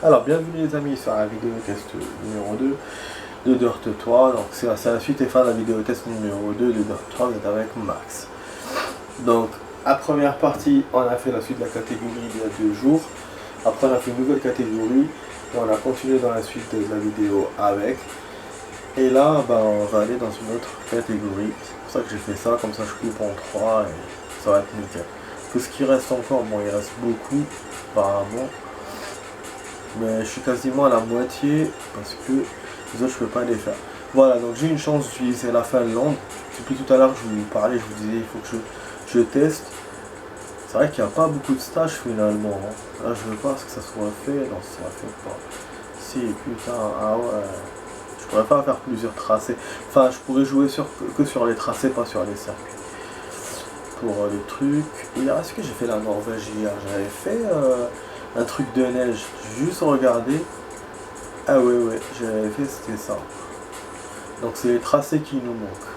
Alors, bienvenue les amis sur la vidéo test numéro 2 de Dirt 3. Donc, c'est la suite et fin de la vidéo test numéro 2 de Dirt 3, vous êtes avec Max. Donc, la première partie, on a fait la suite de la catégorie il y a 2 jours. Après, on a fait une nouvelle catégorie et on a continué dans la suite de la vidéo avec. Et là, on va aller dans une autre catégorie. C'est pour ça que j'ai fait ça, comme ça je coupe en 3 et ça va être nickel. Que ce qui reste encore, bon, il reste beaucoup apparemment. Mais je suis quasiment à la moitié parce que les autres je peux pas les faire. Voilà, donc j'ai une chance d'utiliser la Finlande. Depuis tout à l'heure je vous parlais, je vous disais il faut que je teste. C'est vrai qu'il n'y a pas beaucoup de stages finalement. Là je veux pas que ça soit fait, non ça ne fait pas. Si putain, ah ouais. Je pourrais pas faire plusieurs tracés. Enfin je pourrais jouer que sur les tracés, pas sur les circuits. Pour les trucs. Hier, est-ce que j'ai fait la Norvège hier? J'avais fait un truc de neige. J'ai juste regardé. Ah ouais, j'avais fait, c'était ça. Donc c'est les tracés qui nous manquent.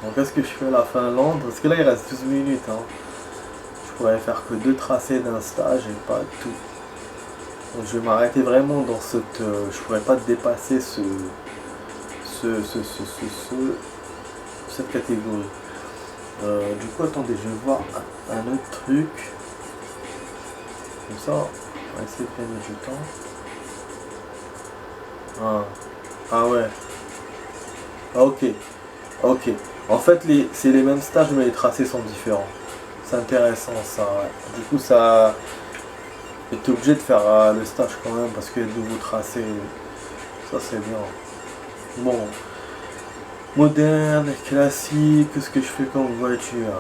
Donc est-ce que je fais la Finlande? Parce que là il reste 12 minutes. Hein. Je pourrais faire que 2 tracés d'un stage et pas tout. Donc je vais m'arrêter vraiment dans cette... je pourrais pas dépasser cette catégorie. Du coup, attendez, je vais voir un autre truc. Comme ça, on va essayer de gagner du temps. Ah ouais. Ah, ok. En fait, c'est les mêmes stages, mais les tracés sont différents. C'est intéressant, ça. Ouais. Du coup, ça... T'es obligé de faire le stage quand même, parce qu'il y a de nouveaux tracés. Ça, c'est bien. Bon. Moderne, classique, qu'est-ce que je fais comme voiture?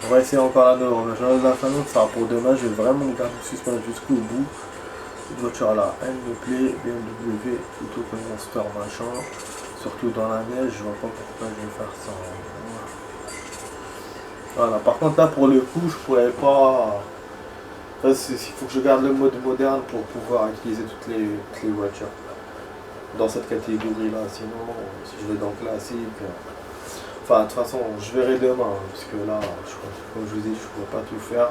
On va essayer encore la Norvège. La Finlande, ça sera pour demain. Je vais vraiment me garder suspendu jusqu'au bout. Cette voiture là, elle me plaît. BMW plutôt que Monster machin. Surtout dans la neige, je vois pas pourquoi je vais faire ça. Voilà, par contre là pour le coup, je pourrais pas. Il faut que je garde le mode moderne pour pouvoir utiliser toutes les voitures dans cette catégorie là. Sinon, si je vais dans classique. Enfin, de toute façon, je verrai demain, parce que là, comme je vous ai dit, je ne pourrais pas tout faire.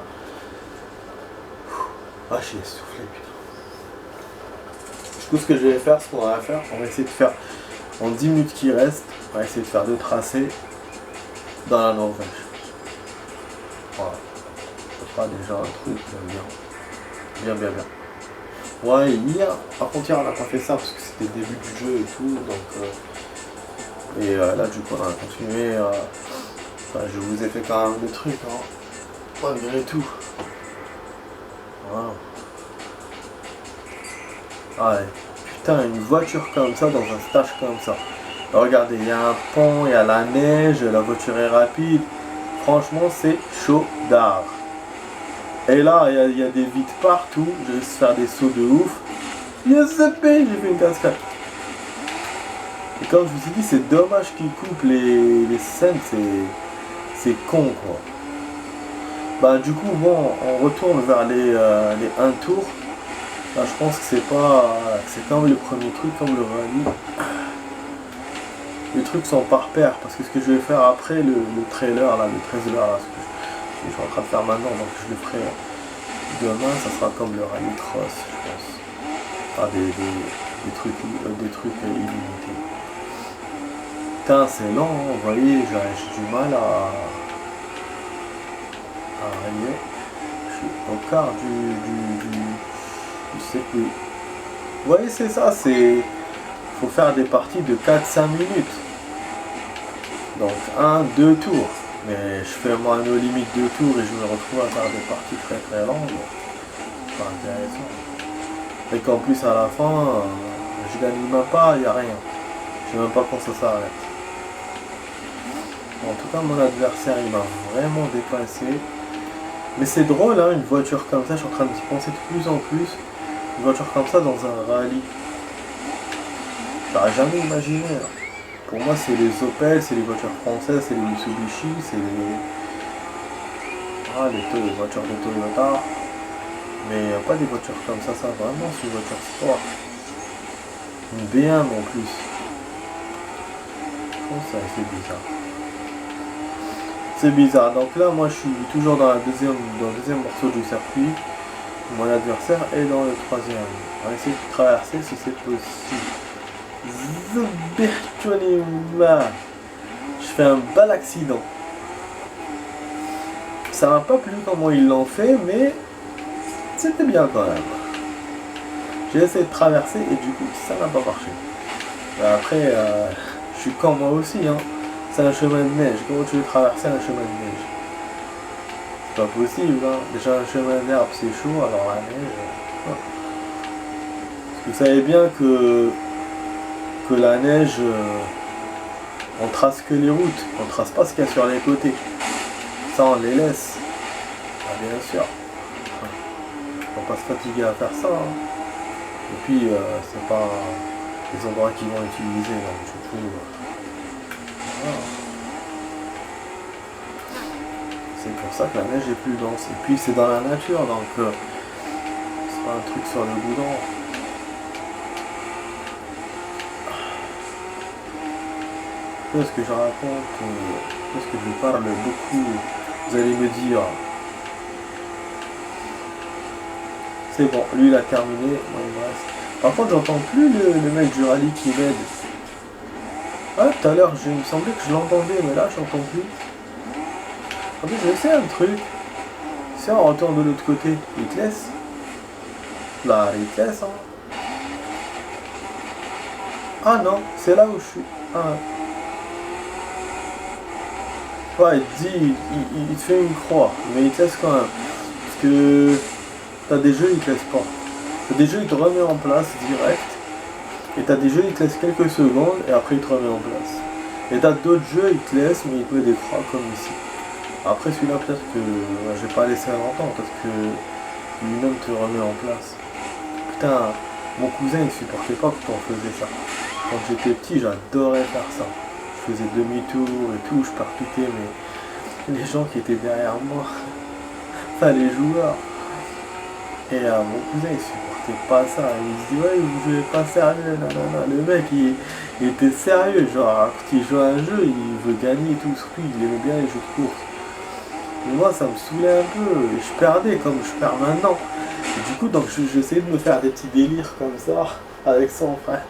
Ah, j'ai essoufflé, putain. Du coup, ce que je vais faire, ce qu'on va faire, on va essayer de faire, en 10 minutes qui restent, on va essayer de faire 2 tracés dans la Norvège. Voilà. Ce sera déjà un truc bien. Ouais, hier, par contre, hier, on n'a pas fait ça, parce que c'était le début du jeu et tout, donc... Et là du coup on a continué, enfin, je vous ai fait quand même des trucs, hein, malgré tout. Wow. Ouais, putain, une voiture comme ça dans un stage comme ça. Regardez, il y a un pont, il y a la neige, la voiture est rapide. Franchement c'est chaud d'art. Et là il y a des vides partout, je vais faire des sauts de ouf. Yes, j'ai fait une cascade. Et comme je vous ai dit, c'est dommage qu'ils coupent les scènes, c'est con quoi. Bah du coup bon, on retourne vers les 1 tour. Là je pense que c'est comme le premier truc, comme le rallye. Les trucs sont par paire, parce que ce que je vais faire après, le trailer là, ce que je suis en train de faire maintenant, donc je le ferai demain, ça sera comme le rallye cross, je pense. Enfin des trucs illimités. Putain, c'est lent, hein, vous voyez, j'ai du mal à rallier. Je suis au quart du circuit. Vous voyez, c'est ça, faut faire des parties de 4-5 minutes. Donc 1-2 tours. Mais je fais moi nos limites 2 tours et je me retrouve à faire des parties très longues. C'est pas intéressant. Et qu'en plus à la fin, je gagne même pas, il n'y a rien. Je sais même pas quand ça s'arrête. En tout cas, mon adversaire, il m'a vraiment dépassé. Mais c'est drôle, hein, une voiture comme ça, je suis en train d'y penser de plus en plus. Une voiture comme ça dans un rallye. J'aurais jamais imaginé. Hein. Pour moi, c'est les Opel, c'est les voitures françaises, c'est les Mitsubishi, c'est les voitures de Toyota. Mais pas des voitures comme ça, vraiment, c'est une voiture sport. Une BM en plus. Je trouve ça assez bizarre. C'est bizarre. Donc là, moi, je suis toujours dans le deuxième morceau du circuit. Mon adversaire est dans le troisième. On va essayer de traverser si c'est possible. Zbertonima. Je fais un bel accident. Ça m'a pas plu comment ils l'ont fait, mais c'était bien quand même. J'ai essayé de traverser et du coup ça n'a pas marché. Après, je suis comme moi aussi, hein. C'est un chemin de neige. Comment tu veux traverser un chemin de neige? C'est pas possible, hein. Déjà un chemin d'herbe c'est chaud, alors la neige. Vous savez bien que la neige, on trace que les routes, on trace pas ce qu'il y a sur les côtés. Ça on les laisse. Ah, bien sûr. Faut pas se fatiguer à faire ça. Hein. Et puis c'est pas les endroits qu'ils vont utiliser, donc du coup. Voilà. C'est pour ça que la neige est plus dense. Et puis c'est dans la nature, donc c'est pas un truc sur le boudin. Est-ce que je raconte, est-ce que je parle beaucoup, vous allez me dire. C'est bon, lui il a terminé, moi il me reste. Par contre j'entends plus le mec du rallye qui m'aide. Ah tout à l'heure il me semblait que je l'entendais, mais là j'entends plus. En fait je vais essayer un truc. Si on retourne de l'autre côté, il te laisse. Là il te laisse hein. Ah non, c'est là où je suis. Ah. Ouais, il te dit, il te fait une croix, mais il te laisse quand même. Parce que t'as des jeux, il te laisse pas. T'as des jeux, il te remet en place direct. Et t'as des jeux, il te laisse quelques secondes et après il te remet en place. Et t'as d'autres jeux, il te laisse, mais il te met des croix comme ici. Après celui-là, peut-être que je vais pas laisser longtemps parce que lui-même te remet en place. Putain, mon cousin il supportait pas quand on faisait ça. Quand j'étais petit, j'adorais faire ça. Je faisais demi-tour et tout, je percutais mais les gens qui étaient derrière moi, enfin les joueurs. Et mon cousin il supportait pas ça, il se dit ouais vous jouez pas sérieux, nanana. Le mec il était sérieux, genre quand il joue à un jeu, il veut gagner et tout, surtout il aimait bien les jeux de course. Mais moi ça me saoulait un peu, et je perdais comme je perds maintenant. Et du coup donc j'essayais de me faire des petits délires comme ça avec son frère.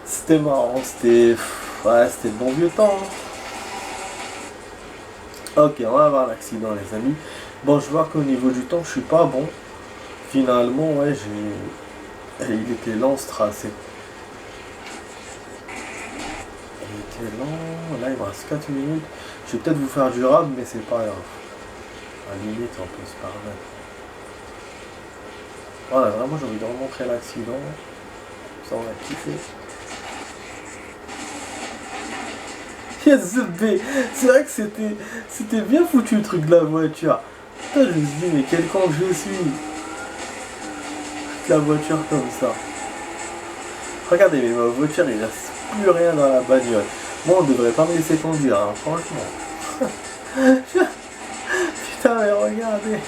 C'était marrant, c'était le bon vieux temps. Hein. Ok, on va avoir l'accident les amis. Bon, je vois qu'au niveau du temps, je suis pas bon. Finalement, ouais, il était lent ce tracé. Il était lent. Là, il me reste 4 minutes. Je vais peut-être vous faire du rap, mais c'est pas grave. À la limite, on peut se permettre. Voilà, vraiment, j'ai envie de remontrer l'accident. Ça, on a kiffé. Yes, c'est vrai que c'était bien foutu le truc de la voiture. Putain, je me suis dit, mais quel con que je suis. La voiture comme ça. Regardez, mais ma voiture, il reste plus rien dans la bagnole. Moi, on devrait pas me laisser conduire, hein, franchement. Putain, mais regardez.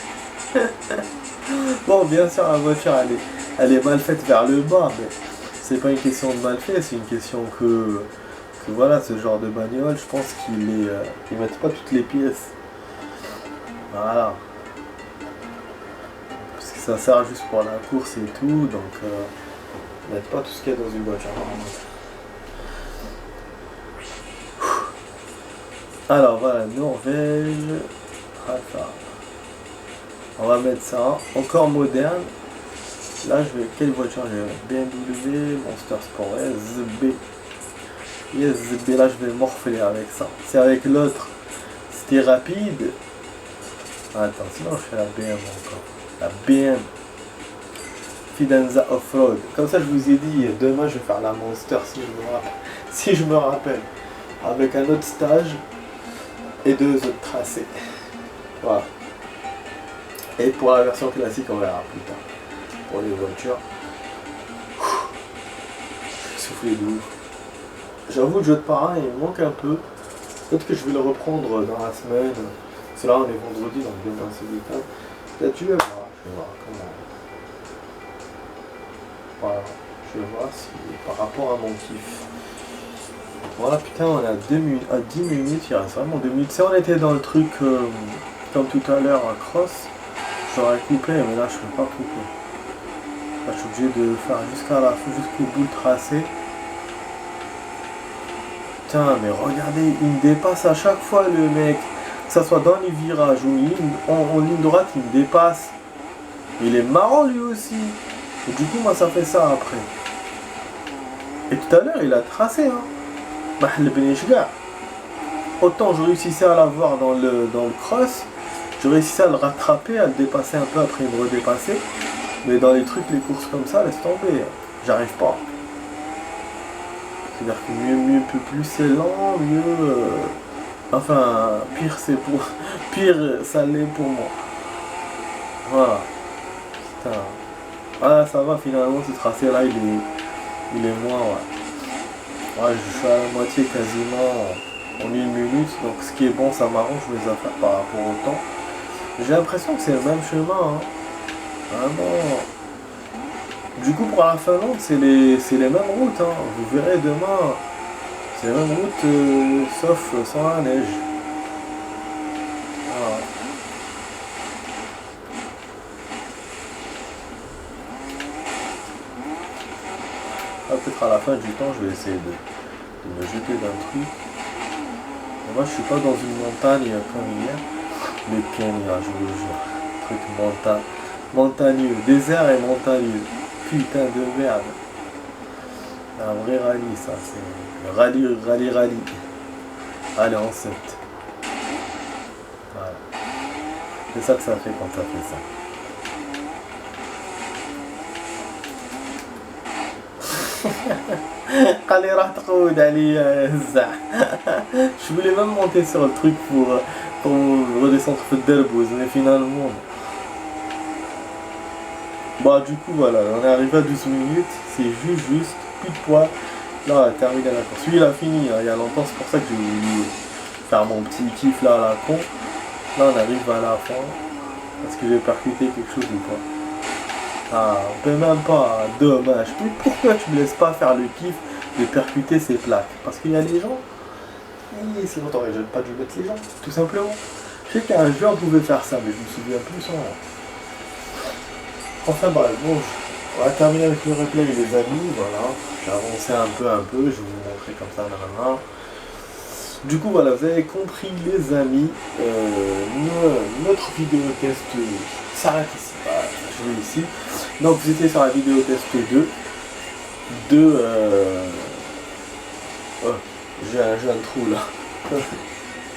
Bon, bien sûr, la voiture, elle est mal faite vers le bas, mais c'est pas une question de mal fait, c'est une question que voilà, ce genre de bagnole, je pense qu'ils mettent pas toutes les pièces. Voilà. Parce que ça sert juste pour la course et tout, donc ils mettent pas tout ce qu'il y a dans une voiture. Alors voilà, Norvège. Enfin, on va mettre ça. Encore moderne. Là, quelle voiture j'ai? BMW, Monster Sport, SB. Yes, là je vais morfler avec ça. C'est avec l'autre. C'était rapide. Attends, sinon je fais la BM encore. La BM. Fidenza Offroad. Comme ça je vous ai dit, demain je vais faire la Monster si je me rappelle. Avec un autre stage et 2 autres tracés. Voilà. Et pour la version classique on verra plus tard. Pour les voitures. Souffler de ouf. J'avoue, le jeu de parrain il me manque un peu. Peut-être que je vais le reprendre dans la semaine. C'est là on est vendredi, donc demain c'est week-end. Peut-être je vais voir comment. Voilà, je vais voir si par rapport à mon kiff. Voilà, putain, on est à 10 minutes, il reste vraiment 2 minutes. Si on était dans le truc comme tout à l'heure à cross, j'aurais coupé, mais là je peux pas couper. Là, je suis obligé de faire jusqu'au bout le tracé. Putain, mais regardez, il me dépasse à chaque fois le mec. Que ça soit dans les virages ou en ligne droite, il me dépasse. Il est marrant lui aussi. Et du coup, moi, ça fait ça après. Et tout à l'heure, il a tracé. Autant je réussissais à l'avoir dans le cross, je réussissais à le rattraper, à le dépasser un peu, après il me redépasser. Mais dans les trucs, les courses comme ça, laisse tomber. J'arrive pas. C'est-à-dire que mieux plus c'est lent, mieux... Enfin, pire c'est pour... Pire ça l'est pour moi. Voilà. Putain. Ah, ça va, finalement, ce tracé-là, il est moins, ouais. Ouais, je suis à la moitié quasiment en 1 minute, donc ce qui est bon, ça m'arrange mes affaires par rapport au temps. J'ai l'impression que c'est le même chemin, hein. Vraiment. Du coup, pour la Finlande, c'est les mêmes routes, hein. Vous verrez demain, c'est les mêmes routes, sauf sans la neige. Voilà. Ah, peut-être à la fin du temps, je vais essayer de me jeter d'un truc. Mais moi, je suis pas dans une montagne comme hier. Le Kenya, je vous jure. Truc montagneux, désert et montagneux. Putain de merde. Un vrai rallye, ça. C'est rallye. Allez, en 7. Voilà. C'est ça que ça fait quand ça fait ça. Je voulais même monter sur le truc pour redescendre Federbouz, mais finalement... Bah du coup voilà, on est arrivé à 12 minutes, c'est juste, plus de poids. Là, on a terminé la course. Lui il a fini, hein, il y a longtemps, c'est pour ça que j'ai voulu faire mon petit kiff là à la con. Là on arrive à la fin. Est-ce que j'ai percuté quelque chose ou pas? Ah, on peut même pas, dommage. Mais pourquoi tu me laisses pas faire le kiff de percuter ces plaques? Parce qu'il y a les gens. Et sinon t'aurais pas dû mettre les gens, tout simplement. Je sais qu'un joueur pouvait faire ça, mais je me souviens plus son nom. Enfin bref, bon, on va terminer avec le replay les amis, voilà. J'ai avancé un peu, je vais vous montrer comme ça, nanana. Du coup voilà, vous avez compris les amis, notre vidéo test s'arrête ici, voilà, je vais ici. Donc vous étiez sur la vidéo test 2 oh, j'ai un trou là.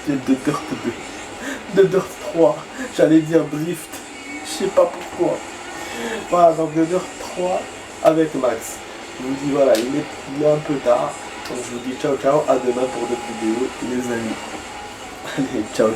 De Dirt 2. De Dirt 3. J'allais dire Drift. Je sais pas pourquoi. Voilà, donc de Dirt 3 avec Max. Je vous dis voilà, il est un peu tard. Donc je vous dis ciao, à demain pour d'autres vidéos les amis. Allez, ciao.